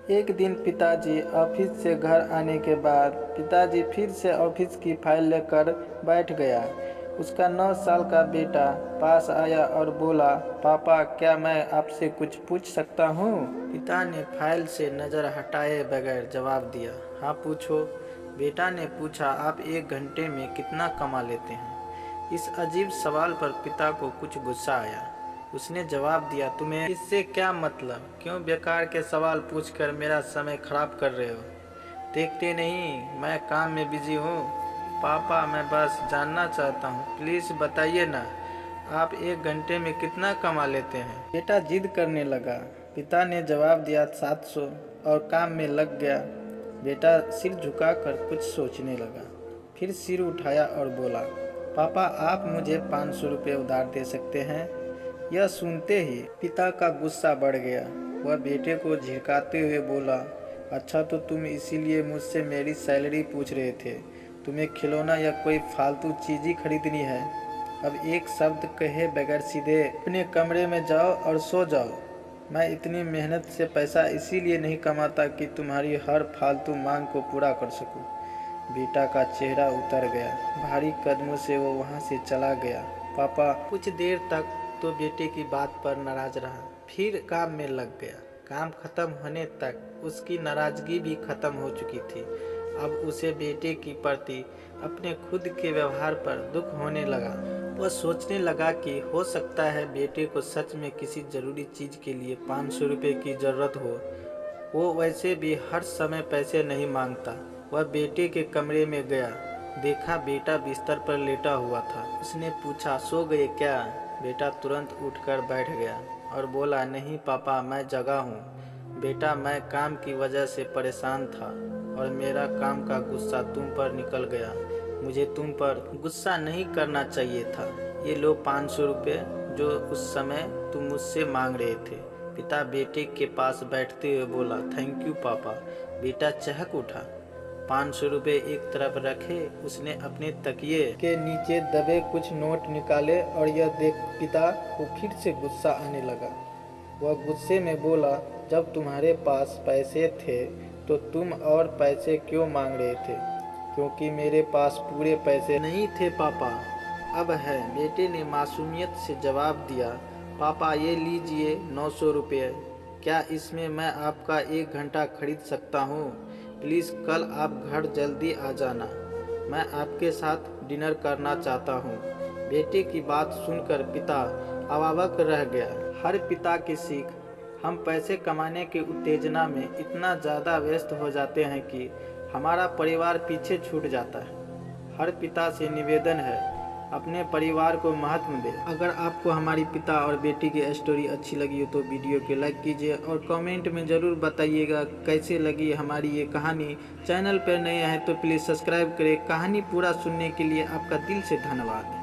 एक दिन पिताजी ऑफिस से घर आने के बाद पिताजी फिर से ऑफिस की फाइल लेकर बैठ गया। उसका 9 साल का बेटा पास आया और बोला, पापा क्या मैं आपसे कुछ पूछ सकता हूँ? पिता ने फाइल से नज़र हटाए बगैर जवाब दिया, हाँ पूछो। बेटा ने पूछा, आप 1 घंटे में कितना कमा लेते हैं? इस अजीब सवाल पर पिता को कुछ गुस्सा आया। उसने जवाब दिया, तुम्हें इससे क्या मतलब? क्यों बेकार के सवाल पूछकर मेरा समय खराब कर रहे हो? देखते नहीं मैं काम में बिजी हूँ। पापा मैं बस जानना चाहता हूँ, प्लीज़ बताइए ना, आप 1 घंटे में कितना कमा लेते हैं? बेटा जिद करने लगा। पिता ने जवाब दिया 700 और काम में लग गया। बेटा सिर झुकाकर कुछ सोचने लगा, फिर सिर उठाया और बोला, पापा आप मुझे 500 रुपये उधार दे सकते हैं? यह सुनते ही पिता का गुस्सा बढ़ गया। वह बेटे को झिड़काते हुए बोला, अच्छा तो तुम इसीलिए मुझसे मेरी सैलरी पूछ रहे थे? तुम्हें खिलौना या कोई फालतू चीज़ ही खरीदनी है? अब एक शब्द कहे बगैर सीधे अपने कमरे में जाओ और सो जाओ। मैं इतनी मेहनत से पैसा इसीलिए नहीं कमाता कि तुम्हारी हर फालतू मांग को पूरा कर सकूं। बेटा का चेहरा उतर गया। भारी कदमों से वो वहाँ से चला गया। पापा कुछ देर तक तो बेटे की बात पर नाराज रहा, फिर काम में लग गया। काम खत्म होने तक उसकी नाराजगी भी खत्म हो चुकी थी। अब उसे बेटे की प्रति अपने खुद के व्यवहार पर दुख होने लगा। वह सोचने लगा कि हो सकता है बेटे को सच में किसी ज़रूरी चीज़ के लिए 500 रुपये की ज़रूरत हो। वो वैसे भी हर समय पैसे नहीं मांगता। वह बेटे के कमरे में गया, देखा बेटा बिस्तर पर लेटा हुआ था। उसने पूछा, सो गए क्या? बेटा तुरंत उठकर बैठ गया और बोला, नहीं पापा मैं जगा हूँ। बेटा मैं काम की वजह से परेशान था और मेरा काम का गुस्सा तुम पर निकल गया। मुझे तुम पर गुस्सा नहीं करना चाहिए था। ये लो 500 रुपये जो उस समय तुम मुझसे मांग रहे थे। पिता बेटे के पास बैठते हुए बोला, थैंक यू पापा। बेटा चहक उठा। 500 रुपये एक तरफ रखे उसने अपने तकिए के नीचे दबे कुछ नोट निकाले और यह देख पिता को फिर से गुस्सा आने लगा। वह गुस्से में बोला, जब तुम्हारे पास पैसे थे तो तुम और पैसे क्यों मांग रहे थे? क्योंकि मेरे पास पूरे पैसे नहीं थे पापा, अब है। बेटे ने मासूमियत से जवाब दिया, पापा ये लीजिए 900 रुपये। क्या इसमें मैं आपका 1 घंटा खरीद सकता हूँ? प्लीज़ कल आप घर जल्दी आ जाना, मैं आपके साथ डिनर करना चाहता हूँ। बेटे की बात सुनकर पिता अवाक रह गया। हर पिता की सीख, हम पैसे कमाने की उत्तेजना में इतना ज़्यादा व्यस्त हो जाते हैं कि हमारा परिवार पीछे छूट जाता है। हर पिता से निवेदन है, अपने परिवार को महत्व दें। अगर आपको हमारी पिता और बेटी की स्टोरी अच्छी लगी हो तो वीडियो को लाइक कीजिए और कमेंट में ज़रूर बताइएगा कैसे लगी हमारी ये कहानी। चैनल पर नए हैं तो प्लीज़ सब्सक्राइब करें। कहानी पूरा सुनने के लिए आपका दिल से धन्यवाद।